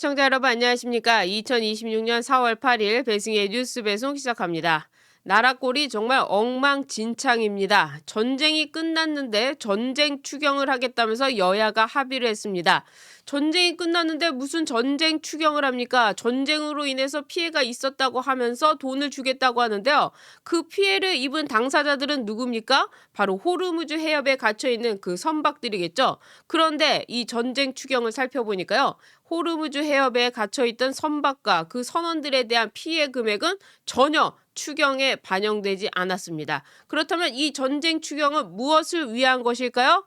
시청자 여러분 안녕하십니까? 2026년 4월 8일 배승의 뉴스 배송 시작합니다. 나라 꼴이 정말 엉망진창입니다. 전쟁이 끝났는데 전쟁 추경을 하겠다면서 여야가 합의를 했습니다. 전쟁이 끝났는데 무슨 전쟁 추경을 합니까? 전쟁으로 인해서 피해가 있었다고 하면서 돈을 주겠다고 하는데요. 그 피해를 입은 당사자들은 누굽니까? 바로 호르무즈 해협에 갇혀있는 그 선박들이겠죠. 그런데 이 전쟁 추경을 살펴보니까요. 호르무즈 해협에 갇혀있던 선박과 그 선원들에 대한 피해 금액은 전혀 추경에 반영되지 않았습니다. 그렇다면 이 전쟁 추경은 무엇을 위한 것일까요?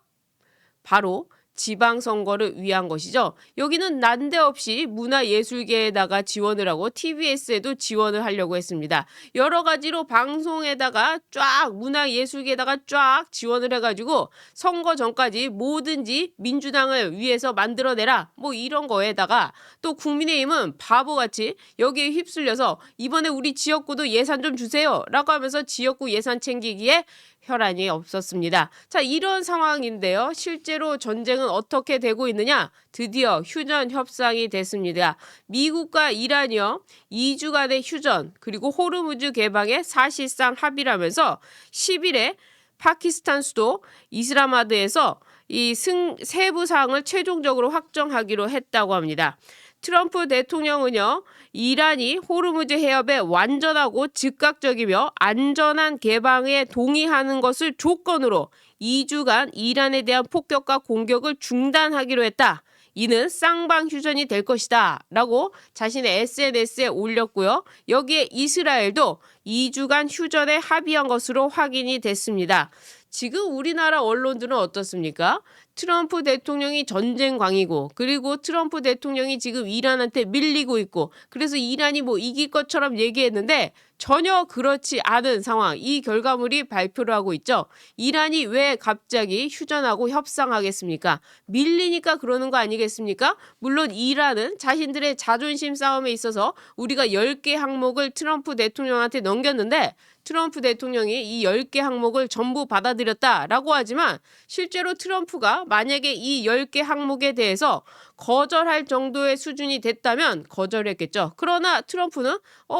바로 지방선거를 위한 것이죠. 여기는 난데없이 문화예술계에다가 지원을 하고 TBS에도 지원을 하려고 했습니다. 여러 가지로 방송에다가 쫙 문화예술계에다가 쫙 지원을 해가지고 선거 전까지 뭐든지 민주당을 위해서 만들어내라 뭐 이런 거에다가 또 국민의힘은 바보같이 여기에 휩쓸려서 이번에 우리 지역구도 예산 좀 주세요 라고 하면서 지역구 예산 챙기기에 혈안이 없었습니다. 자, 이런 상황인데요. 실제로 전쟁은 어떻게 되고 있느냐? 드디어 휴전 협상이 됐습니다. 미국과 이란이요. 2주간의 휴전 그리고 호르무즈 개방에 사실상 합의를 하면서 10일에 파키스탄 수도 이슬람마드에서 이 세부 사항을 최종적으로 확정하기로 했다고 합니다. 트럼프 대통령은요, 이란이 호르무즈 해협의 완전하고 즉각적이며 안전한 개방에 동의하는 것을 조건으로 2주간 이란에 대한 폭격과 공격을 중단하기로 했다. 이는 쌍방휴전이 될 것이다 라고 자신의 SNS에 올렸고요. 여기에 이스라엘도 2주간 휴전에 합의한 것으로 확인이 됐습니다. 지금 우리나라 언론들은 어떻습니까? 트럼프 대통령이 전쟁광이고 그리고 트럼프 대통령이 지금 이란한테 밀리고 있고 그래서 이란이 뭐 이길 것처럼 얘기했는데 전혀 그렇지 않은 상황, 이 결과물이 발표를 하고 있죠. 이란이 왜 갑자기 휴전하고 협상하겠습니까? 밀리니까 그러는 거 아니겠습니까? 물론 이란은 자신들의 자존심 싸움에 있어서 우리가 10개 항목을 트럼프 대통령한테 넘겼는데 트럼프 대통령이 이 10개 항목을 전부 받아들였다라고 하지만 실제로 트럼프가 만약에 이 10개 항목에 대해서 거절할 정도의 수준이 됐다면 거절했겠죠. 그러나 트럼프는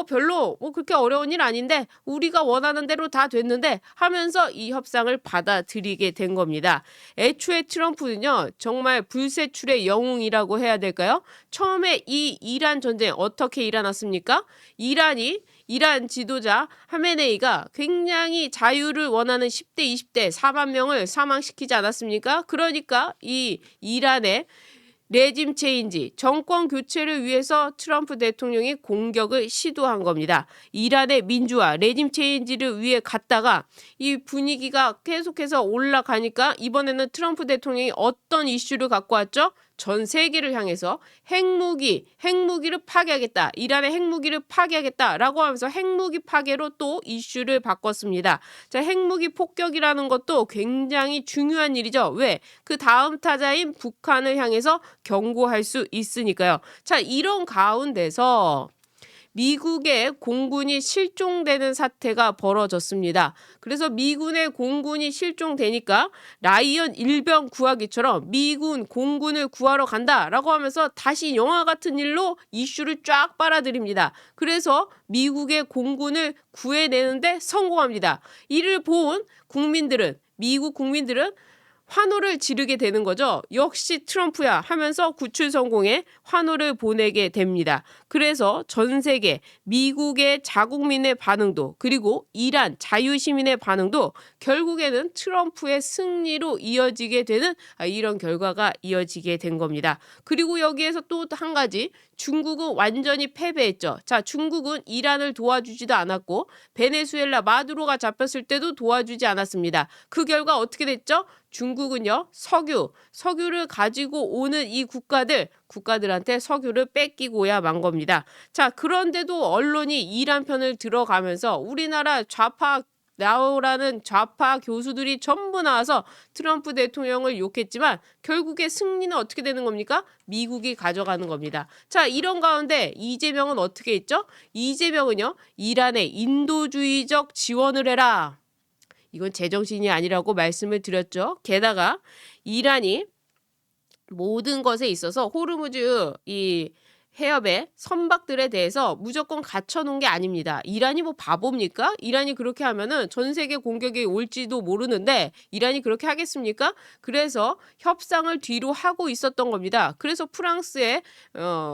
별로 뭐 그렇게 어려운 일 아닌데 우리가 원하는 대로 다 됐는데 하면서 이 협상을 받아들이게 된 겁니다. 애초에 트럼프는요. 정말 불세출의 영웅이라고 해야 될까요? 처음에 이 이란 전쟁 어떻게 일어났습니까? 이란 지도자 하메네이가 굉장히 자유를 원하는 10대, 20대 4만 명을 사망시키지 않았습니까? 그러니까 이 이란의 레짐 체인지, 정권 교체를 위해서 트럼프 대통령이 공격을 시도한 겁니다. 이란의 민주화, 레짐 체인지를 위해 갔다가 이 분위기가 계속해서 올라가니까 이번에는 트럼프 대통령이 어떤 이슈를 갖고 왔죠? 전 세계를 향해서 핵무기를 파괴하겠다. 이란의 핵무기를 파괴하겠다라고 하면서 핵무기 파괴로 또 이슈를 바꿨습니다. 자, 핵무기 폭격이라는 것도 굉장히 중요한 일이죠. 왜? 그 다음 타자인 북한을 향해서 경고할 수 있으니까요. 자, 이런 가운데서 미국의 공군이 실종되는 사태가 벌어졌습니다. 그래서 미군의 공군이 실종되니까 라이언 일병 구하기처럼 미군 공군을 구하러 간다라고 하면서 다시 영화 같은 일로 이슈를 쫙 빨아들입니다. 그래서 미국의 공군을 구해내는데 성공합니다. 이를 본 미국 국민들은 환호를 지르게 되는 거죠. 역시 트럼프야 하면서 구출 성공에 환호를 보내게 됩니다. 그래서 전 세계 미국의 자국민의 반응도 그리고 이란 자유시민의 반응도 결국에는 트럼프의 승리로 이어지게 되는 이런 결과가 이어지게 된 겁니다. 그리고 여기에서 또 한 가지 중국은 완전히 패배했죠. 자, 중국은 이란을 도와주지도 않았고 베네수엘라 마두로가 잡혔을 때도 도와주지 않았습니다. 그 결과 어떻게 됐죠? 중국은요, 석유를 가지고 오는 이 국가들한테 석유를 뺏기고야 만 겁니다. 자, 그런데도 언론이 이란 편을 들어가면서 우리나라 나오라는 좌파 교수들이 전부 나와서 트럼프 대통령을 욕했지만 결국에 승리는 어떻게 되는 겁니까? 미국이 가져가는 겁니다. 자, 이런 가운데 이재명은 어떻게 했죠? 이재명은요, 이란에 인도주의적 지원을 해라. 이건 제정신이 아니라고 말씀을 드렸죠. 게다가 이란이 모든 것에 있어서 호르무즈 이 해협의 선박들에 대해서 무조건 갖춰놓은 게 아닙니다. 이란이 뭐 바보입니까? 이란이 그렇게 하면은 전 세계 공격이 올지도 모르는데 이란이 그렇게 하겠습니까? 그래서 협상을 뒤로 하고 있었던 겁니다. 그래서 프랑스의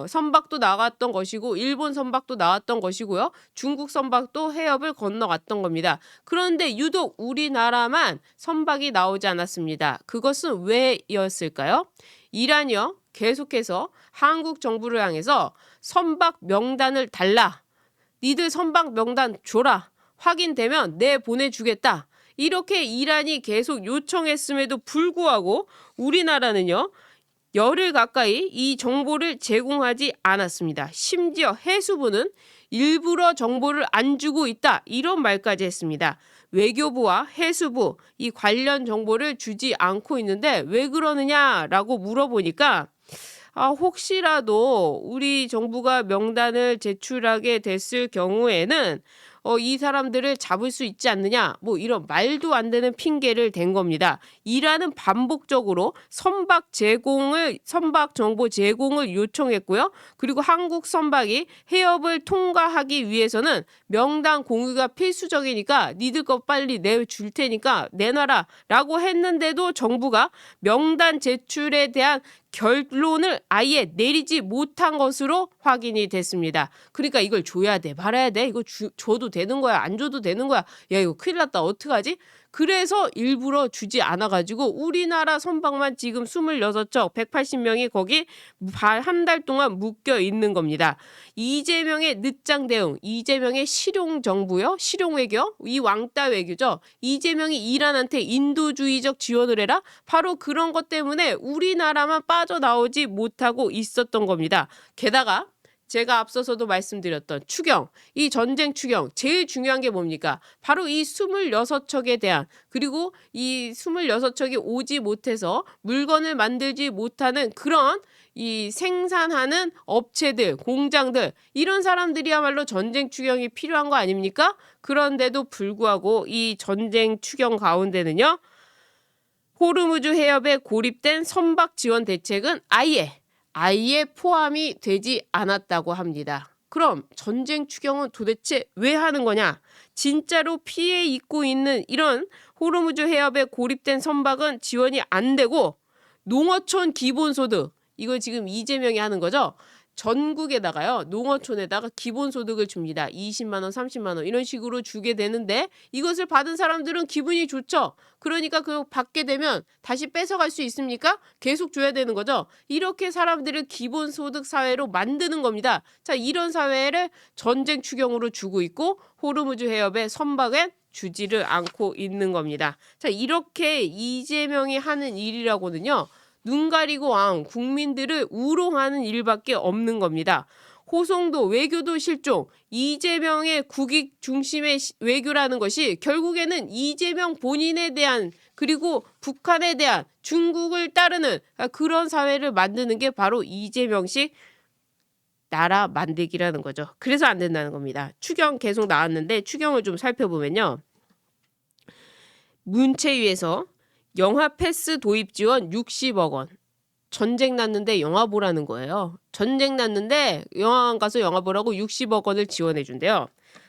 선박도 나갔던 것이고 일본 선박도 나왔던 것이고요. 중국 선박도 해협을 건너갔던 겁니다. 그런데 유독 우리나라만 선박이 나오지 않았습니다. 그것은 왜였을까요? 이란이요. 계속해서 한국 정부를 향해서 선박 명단을 달라. 니들 선박 명단 줘라. 확인되면 내 보내주겠다. 이렇게 이란이 계속 요청했음에도 불구하고 우리나라는요. 열흘 가까이 이 정보를 제공하지 않았습니다. 심지어 해수부는 일부러 정보를 안 주고 있다. 이런 말까지 했습니다. 외교부와 해수부 이 관련 정보를 주지 않고 있는데 왜 그러느냐라고 물어보니까 혹시라도 우리 정부가 명단을 제출하게 됐을 경우에는 이 사람들을 잡을 수 있지 않느냐 뭐 이런 말도 안 되는 핑계를 댄 겁니다. 이란은 반복적으로 선박 정보 제공을 요청했고요. 그리고 한국 선박이 해협을 통과하기 위해서는 명단 공유가 필수적이니까 니들 거 빨리 내줄 테니까 내놔라 라고 했는데도 정부가 명단 제출에 대한 결론을 아예 내리지 못한 것으로 확인이 됐습니다. 그러니까 이걸 줘야 돼 말아야 돼 이거 줘도 되는 거야 안 줘도 되는 거야 야 이거 큰일 났다 어떡하지? 그래서 일부러 주지 않아가지고 우리나라 선박만 지금 26척 180명이 거기 한 달 동안 묶여 있는 겁니다. 이재명의 늦장 대응, 이재명의 실용 정부요, 실용 외교, 이 왕따 외교죠. 이재명이 이란한테 인도주의적 지원을 해라. 바로 그런 것 때문에 우리나라만 빠져나오지 못하고 있었던 겁니다. 게다가 제가 앞서서도 말씀드렸던 추경, 이 전쟁 추경 제일 중요한 게 뭡니까? 바로 이 26척에 대한 그리고 이 26척이 오지 못해서 물건을 만들지 못하는 그런 이 생산하는 업체들, 공장들 이런 사람들이야말로 전쟁 추경이 필요한 거 아닙니까? 그런데도 불구하고 이 전쟁 추경 가운데는요. 호르무즈 해협에 고립된 선박 지원 대책은 아예 포함이 되지 않았다고 합니다. 그럼 전쟁 추경은 도대체 왜 하는 거냐? 진짜로 피해 입고 있는 이런 호르무즈 해협에 고립된 선박은 지원이 안 되고 농어촌 기본소득 이거 지금 이재명이 하는 거죠. 전국에다가요. 농어촌에다가 기본소득을 줍니다. 20만 원, 30만 원 이런 식으로 주게 되는데 이것을 받은 사람들은 기분이 좋죠. 그러니까 그거 받게 되면 다시 뺏어갈 수 있습니까? 계속 줘야 되는 거죠. 이렇게 사람들을 기본소득 사회로 만드는 겁니다. 자, 이런 사회를 전쟁 추경으로 주고 있고 호르무즈 해협의 선박엔 주지를 않고 있는 겁니다. 자, 이렇게 이재명이 하는 일이라고는요. 눈 가리고 국민들을 우롱하는 일밖에 없는 겁니다. 호송도 외교도 실종, 이재명의 국익 중심의 외교라는 것이 결국에는 이재명 본인에 대한 그리고 북한에 대한 중국을 따르는 그런 사회를 만드는 게 바로 이재명식 나라 만들기라는 거죠. 그래서 안 된다는 겁니다. 추경 계속 나왔는데 추경을 좀 살펴보면요. 문체위에서 영화 패스 도입 지원 60억 원. 전쟁 났는데 영화 보라는 거예요. 전쟁 났는데 영화관 가서 영화 보라고 60억 원을 지원해 준대요.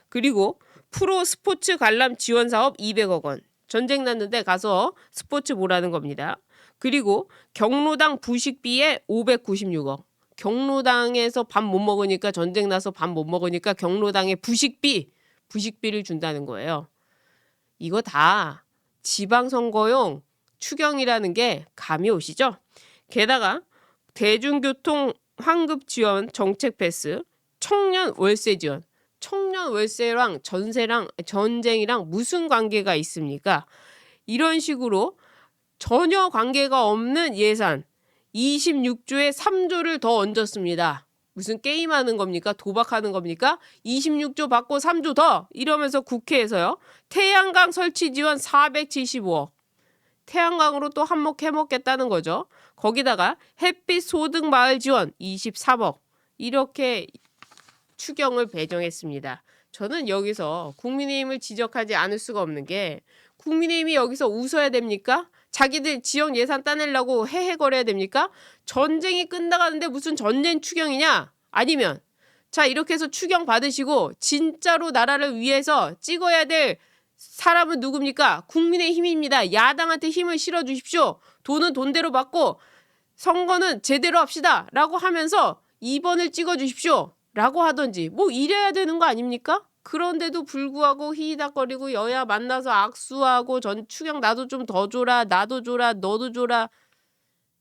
그리고 프로 스포츠 관람 지원 사업 200억 원. 전쟁 났는데 가서 스포츠 보라는 겁니다. 그리고 경로당 부식비에 596억. 경로당에서 밥 못 먹으니까 전쟁 나서 밥 못 먹으니까 경로당에 부식비를 준다는 거예요. 이거 다 지방선거용 추경이라는 게 감이 오시죠? 게다가 대중교통 환급 지원 정책 패스, 청년 월세 지원. 청년 월세랑 전쟁이랑 무슨 관계가 있습니까? 이런 식으로 전혀 관계가 없는 예산 26조에 3조를 더 얹었습니다. 무슨 게임하는 겁니까? 도박하는 겁니까? 26조 받고 3조 더 이러면서 국회에서요. 태양광 설치 지원 475억. 태양광으로 또 한몫 해먹겠다는 거죠. 거기다가 햇빛 소득 마을 지원 23억. 이렇게 추경을 배정했습니다. 저는 여기서 국민의힘을 지적하지 않을 수가 없는 게 국민의힘이 여기서 웃어야 됩니까? 자기들 지역 예산 따내려고 헤헤거려야 됩니까? 전쟁이 끝나가는데 무슨 전쟁 추경이냐? 아니면 자 이렇게 해서 추경 받으시고 진짜로 나라를 위해서 찍어야 될 사람은 누굽니까? 국민의힘입니다. 야당한테 힘을 실어 주십시오. 돈은 돈대로 받고 선거는 제대로 합시다 라고 하면서 2번을 찍어 주십시오 라고 하던지 뭐 이래야 되는 거 아닙니까? 그런데도 불구하고 히히닥거리고 여야 만나서 악수하고 전 추경 나도 좀 더 줘라 나도 줘라 너도 줘라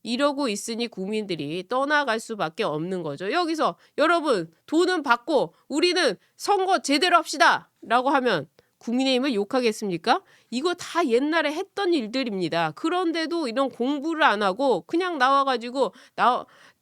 이러고 있으니 국민들이 떠나갈 수밖에 없는 거죠. 여기서 여러분 돈은 받고 우리는 선거 제대로 합시다 라고 하면 국민의힘을 욕하겠습니까? 이거 다 옛날에 했던 일들입니다. 그런데도 이런 공부를 안 하고 그냥 나와가지고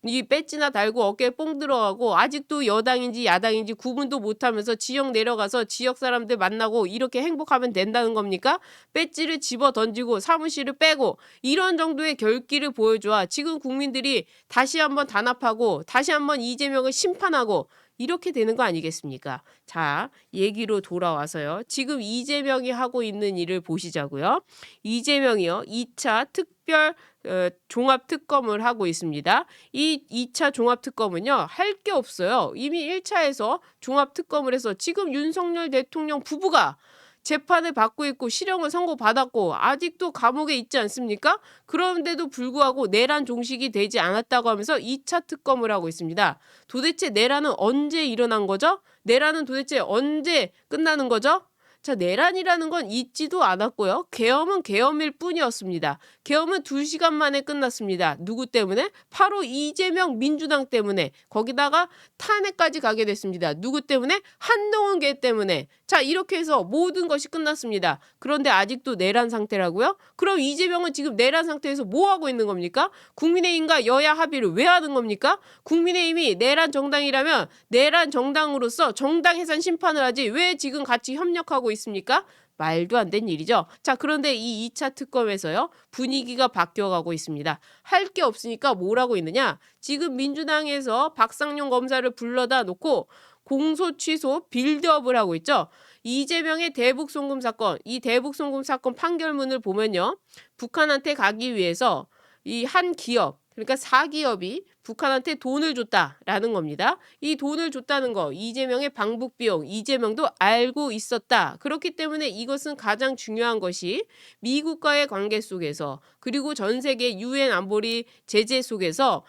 이 배지나 달고 어깨에 뽕 들어가고 아직도 여당인지 야당인지 구분도 못하면서 지역 내려가서 지역 사람들 만나고 이렇게 행복하면 된다는 겁니까? 배지를 집어 던지고 사무실을 빼고 이런 정도의 결기를 보여줘야 지금 국민들이 다시 한번 단합하고 다시 한번 이재명을 심판하고 이렇게 되는 거 아니겠습니까? 자, 얘기로 돌아와서요. 지금 이재명이 하고 있는 일을 보시자고요. 이재명이요. 2차 특별 종합특검을 하고 있습니다. 이 2차 종합특검은요. 할 게 없어요. 이미 1차에서 종합특검을 해서 지금 윤석열 대통령 부부가 재판을 받고 있고 실형을 선고받았고 아직도 감옥에 있지 않습니까? 그런데도 불구하고 내란 종식이 되지 않았다고 하면서 2차 특검을 하고 있습니다. 도대체 내란은 언제 일어난 거죠? 내란은 도대체 언제 끝나는 거죠? 자, 내란이라는 건 있지도 않았고요. 계엄은 계엄일 뿐이었습니다. 계엄은 2시간 만에 끝났습니다. 누구 때문에? 바로 이재명 민주당 때문에. 거기다가 탄핵까지 가게 됐습니다. 누구 때문에? 한동훈계 때문에. 자, 이렇게 해서 모든 것이 끝났습니다. 그런데 아직도 내란 상태라고요? 그럼 이재명은 지금 내란 상태에서 뭐 하고 있는 겁니까? 국민의힘과 여야 합의를 왜 하는 겁니까? 국민의힘이 내란 정당이라면 내란 정당으로서 정당 해산 심판을 하지 왜 지금 같이 협력하고 있습니까? 말도 안 되는 일이죠. 자, 그런데 이 2차 특검에서요. 분위기가 바뀌어가고 있습니다. 할 게 없으니까 뭘 하고 있느냐? 지금 민주당에서 박상용 검사를 불러다 놓고 공소 취소 빌드업을 하고 있죠. 이재명의 대북 송금 사건, 이 대북 송금 사건 판결문을 보면요. 북한한테 가기 위해서 이 한 기업, 그러니까 4기업이 북한한테 돈을 줬다라는 겁니다. 이 돈을 줬다는 거 이재명의 방북 비용 이재명도 알고 있었다. 그렇기 때문에 이것은 가장 중요한 것이 미국과의 관계 속에서 그리고 전 세계 유엔 안보리 제재 속에서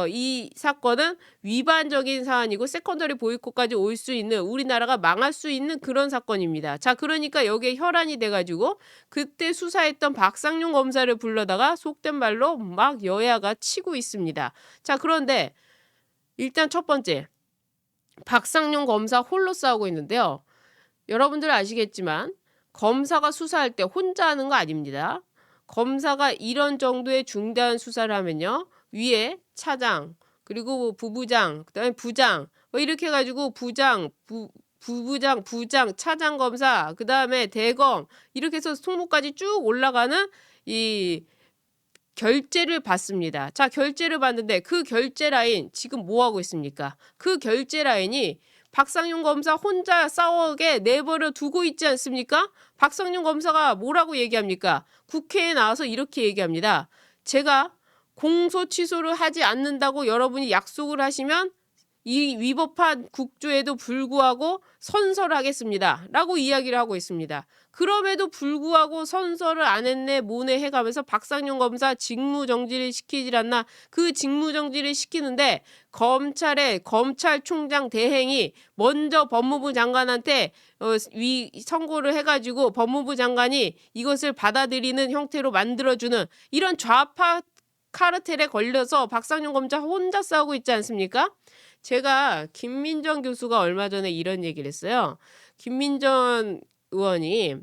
이 사건은 위반적인 사안이고 세컨더리 보이콧까지 올 수 있는 우리나라가 망할 수 있는 그런 사건입니다. 자, 그러니까 여기에 혈안이 돼가지고 그때 수사했던 박상용 검사를 불러다가 속된 말로 막 여야가 치고 있습니다. 자, 그런데 일단 첫 번째 박상용 검사 홀로 싸우고 있는데요. 여러분들 아시겠지만 검사가 수사할 때 혼자 하는 거 아닙니다. 검사가 이런 정도의 중대한 수사를 하면요. 위에 차장, 그리고 부부장, 그다음에 부장, 뭐 이렇게 해가지고 부장, 부부장, 부장, 차장 검사, 그다음에 대검 이렇게 해서 총무까지 쭉 올라가는 이 결재를 받습니다. 자, 결재를 받는데 그 결재 라인 지금 뭐 하고 있습니까? 그 결재 라인이 박상용 검사 혼자 싸우게 내버려 두고 있지 않습니까? 박상용 검사가 뭐라고 얘기합니까? 국회에 나와서 이렇게 얘기합니다. 제가 공소 취소를 하지 않는다고 여러분이 약속을 하시면 이 위법한 국조에도 불구하고 선서를 하겠습니다. 라고 이야기를 하고 있습니다. 그럼에도 불구하고 선서를 안 했네 뭐네 해가면서 박상용 검사 직무정지를 시키질 않나 그 직무정지를 시키는데 검찰의 검찰총장 대행이 먼저 법무부 장관한테 선고를 해가지고 법무부 장관이 이것을 받아들이는 형태로 만들어주는 이런 좌파 카르텔에 걸려서 박상용 검사 혼자 싸우고 있지 않습니까? 제가 김민정 교수가 얼마 전에 이런 얘기를 했어요. 김민정 의원이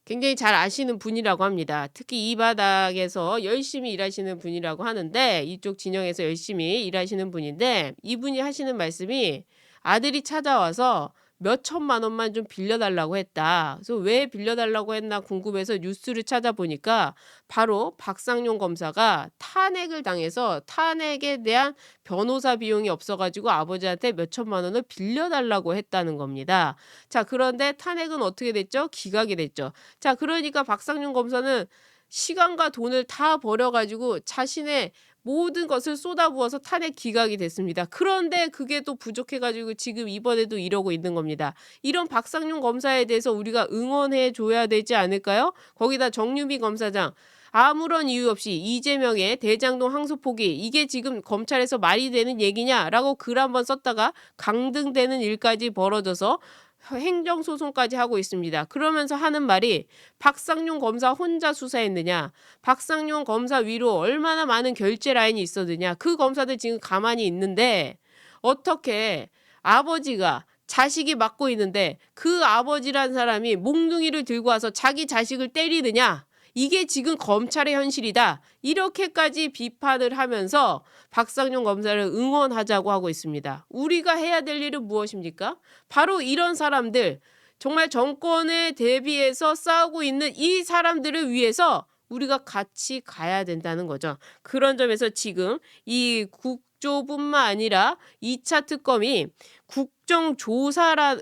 굉장히 잘 아시는 분이라고 합니다. 특히 이 바닥에서 열심히 일하시는 분이라고 하는데 이쪽 진영에서 열심히 일하시는 분인데 이분이 하시는 말씀이 아들이 찾아와서 몇 천만 원만 좀 빌려달라고 했다. 그래서 왜 빌려달라고 했나 궁금해서 뉴스를 찾아보니까 바로 박상용 검사가 탄핵을 당해서 탄핵에 대한 변호사 비용이 없어가지고 아버지한테 몇 천만 원을 빌려달라고 했다는 겁니다. 자, 그런데 탄핵은 어떻게 됐죠? 기각이 됐죠. 자, 그러니까 박상용 검사는 시간과 돈을 다 버려가지고 자신의 모든 것을 쏟아부어서 탄핵 기각이 됐습니다. 그런데 그게 또 부족해가지고 지금 이번에도 이러고 있는 겁니다. 이런 박상용 검사에 대해서 우리가 응원해 줘야 되지 않을까요? 거기다 정유미 검사장 아무런 이유 없이 이재명의 대장동 항소 포기 이게 지금 검찰에서 말이 되는 얘기냐라고 글 한번 썼다가 강등되는 일까지 벌어져서 행정소송까지 하고 있습니다. 그러면서 하는 말이 박상용 검사 혼자 수사했느냐, 박상용 검사 위로 얼마나 많은 결제 라인이 있었느냐, 그 검사들 지금 가만히 있는데 어떻게 아버지가 자식이 맡고 있는데 그 아버지란 사람이 몽둥이를 들고 와서 자기 자식을 때리느냐, 이게 지금 검찰의 현실이다. 이렇게까지 비판을 하면서 박상용 검사를 응원하자고 하고 있습니다. 우리가 해야 될 일은 무엇입니까? 바로 이런 사람들, 정말 정권에 대비해서 싸우고 있는 이 사람들을 위해서 우리가 같이 가야 된다는 거죠. 그런 점에서 지금 이 국조뿐만 아니라 2차 특검이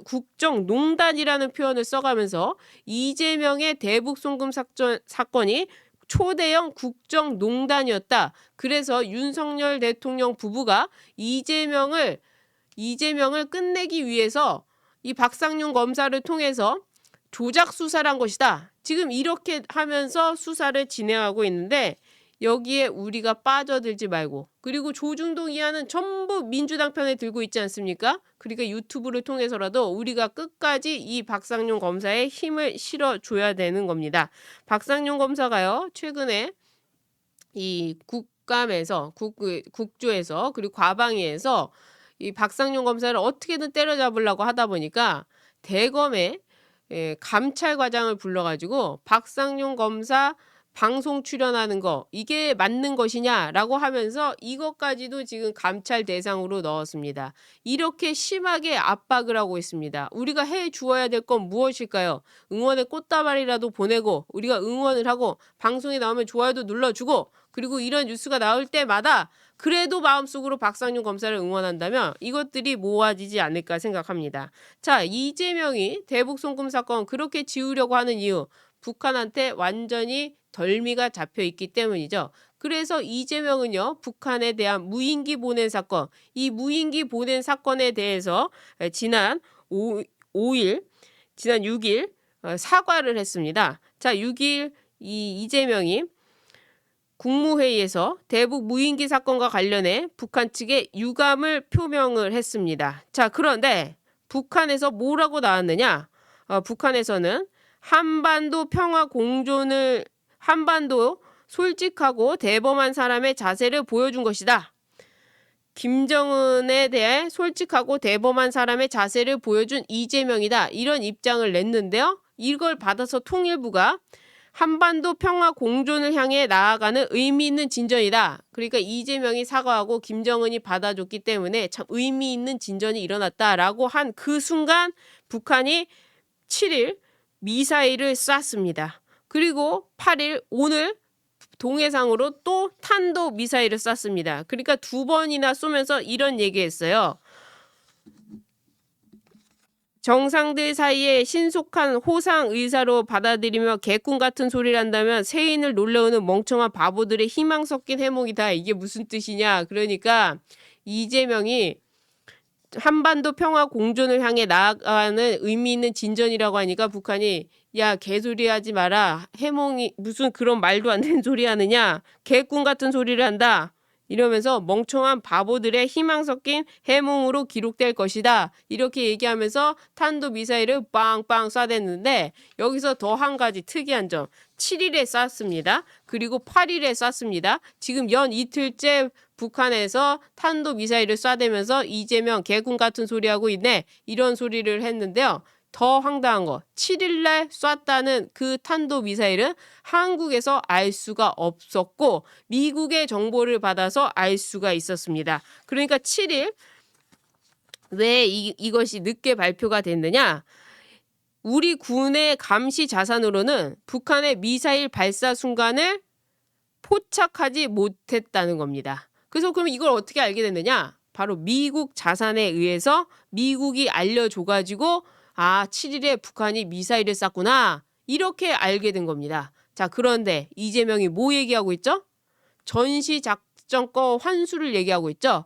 국정농단이라는 표현을 써가면서 이재명의 대북 송금 사건이 초대형 국정농단이었다. 그래서 윤석열 대통령 부부가 이재명을 끝내기 위해서 이 박상용 검사를 통해서 조작 수사를 한 것이다. 지금 이렇게 하면서 수사를 진행하고 있는데 여기에 우리가 빠져들지 말고, 그리고 조중동 이하는 전부 민주당 편에 들고 있지 않습니까? 그러니까 유튜브를 통해서라도 우리가 끝까지 이 박상용 검사의 힘을 실어줘야 되는 겁니다. 박상용 검사가요, 최근에 이 국조에서 그리고 과방위에서 이 박상용 검사를 어떻게든 때려잡으려고 하다 보니까 대검에 감찰과장을 불러가지고 박상용 검사 방송 출연하는 거 이게 맞는 것이냐라고 하면서 이것까지도 지금 감찰 대상으로 넣었습니다. 이렇게 심하게 압박을 하고 있습니다. 우리가 해 주어야 될 건 무엇일까요? 응원의 꽃다발이라도 보내고 우리가 응원을 하고 방송에 나오면 좋아요도 눌러주고, 그리고 이런 뉴스가 나올 때마다 그래도 마음속으로 박상용 검사를 응원한다면 이것들이 모아지지 않을까 생각합니다. 자, 이재명이 대북 송금 사건 그렇게 지우려고 하는 이유, 북한한테 완전히 덜미가 잡혀 있기 때문이죠. 그래서 이재명은요, 북한에 대한 무인기 보낸 사건, 이 무인기 보낸 사건에 대해서 지난 6일 사과를 했습니다. 자, 6일 이재명이 국무회의에서 대북 무인기 사건과 관련해 북한 측에 유감을 표명을 했습니다. 자, 그런데 북한에서 뭐라고 나왔느냐? 북한에서는 한반도 솔직하고 대범한 사람의 자세를 보여준 것이다. 김정은에 대해 솔직하고 대범한 사람의 자세를 보여준 이재명이다. 이런 입장을 냈는데요. 이걸 받아서 통일부가 한반도 평화 공존을 향해 나아가는 의미 있는 진전이다. 그러니까 이재명이 사과하고 김정은이 받아줬기 때문에 참 의미 있는 진전이 일어났다라고 한 그 순간 북한이 7일 미사일을 쐈습니다. 그리고 8일 오늘 동해상으로 또 탄도 미사일을 쐈습니다. 그러니까 2번이나 쏘면서 이런 얘기했어요. 정상들 사이에 신속한 호상 의사로 받아들이며 개꿈 같은 소리를 한다면 세인을 놀라우는 멍청한 바보들의 희망 섞인 해몽이다. 이게 무슨 뜻이냐? 그러니까 이재명이 한반도 평화 공존을 향해 나아가는 의미 있는 진전이라고 하니까 북한이 야, 개소리 하지 마라. 해몽이 무슨 그런 말도 안 되는 소리 하느냐? 개꿈 같은 소리를 한다. 이러면서 멍청한 바보들의 희망 섞인 해몽으로 기록될 것이다. 이렇게 얘기하면서 탄도미사일을 빵빵 쏴댔는데 여기서 더 한 가지 특이한 점. 7일에 쐈습니다. 그리고 8일에 쐈습니다. 지금 연 이틀째 북한에서 탄도미사일을 쏴대면서 이재명 개꿈 같은 소리하고 있네. 이런 소리를 했는데요. 더 황당한 거, 7일날 쐈다는 그 탄도미사일은 한국에서 알 수가 없었고 미국의 정보를 받아서 알 수가 있었습니다. 그러니까 7일 왜 이것이 늦게 발표가 됐느냐? 우리 군의 감시 자산으로는 북한의 미사일 발사 순간을 포착하지 못했다는 겁니다. 그래서 그럼 이걸 어떻게 알게 됐느냐? 바로 미국 자산에 의해서 미국이 알려줘가지고 7일에 북한이 미사일을 쐈구나. 이렇게 알게 된 겁니다. 자, 그런데 이재명이 뭐 얘기하고 있죠? 전시작전권 환수를 얘기하고 있죠.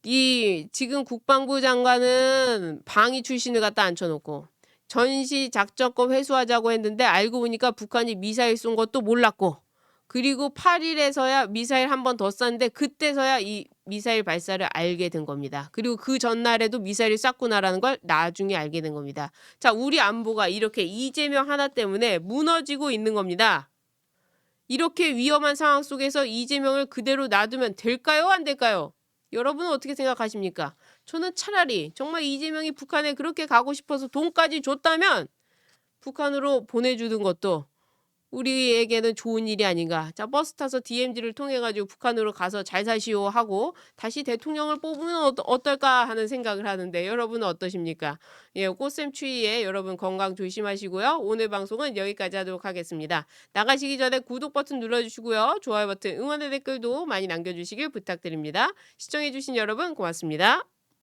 이 지금 국방부 장관은 방위 출신을 갖다 앉혀놓고 전시작전권 회수하자고 했는데 알고 보니까 북한이 미사일 쏜 것도 몰랐고, 그리고 8일에서야 미사일 한 번 더 쐈는데 그때서야 이 미사일 발사를 알게 된 겁니다. 그리고 그 전날에도 미사일을 쐈구나라는 걸 나중에 알게 된 겁니다. 자, 우리 안보가 이렇게 이재명 하나 때문에 무너지고 있는 겁니다. 이렇게 위험한 상황 속에서 이재명을 그대로 놔두면 될까요? 안 될까요? 여러분은 어떻게 생각하십니까? 저는 차라리 정말 이재명이 북한에 그렇게 가고 싶어서 돈까지 줬다면 북한으로 보내주는 것도 우리에게는 좋은 일이 아닌가. 자, 버스 타서 DMZ를 통해 가지고 북한으로 가서 잘 사시오 하고 다시 대통령을 뽑으면 어떨까 하는 생각을 하는데, 여러분은 어떠십니까? 예, 꽃샘 추위에 여러분 건강 조심하시고요. 오늘 방송은 여기까지 하도록 하겠습니다. 나가시기 전에 구독 버튼 눌러주시고요. 좋아요 버튼, 응원의 댓글도 많이 남겨주시길 부탁드립니다. 시청해주신 여러분 고맙습니다.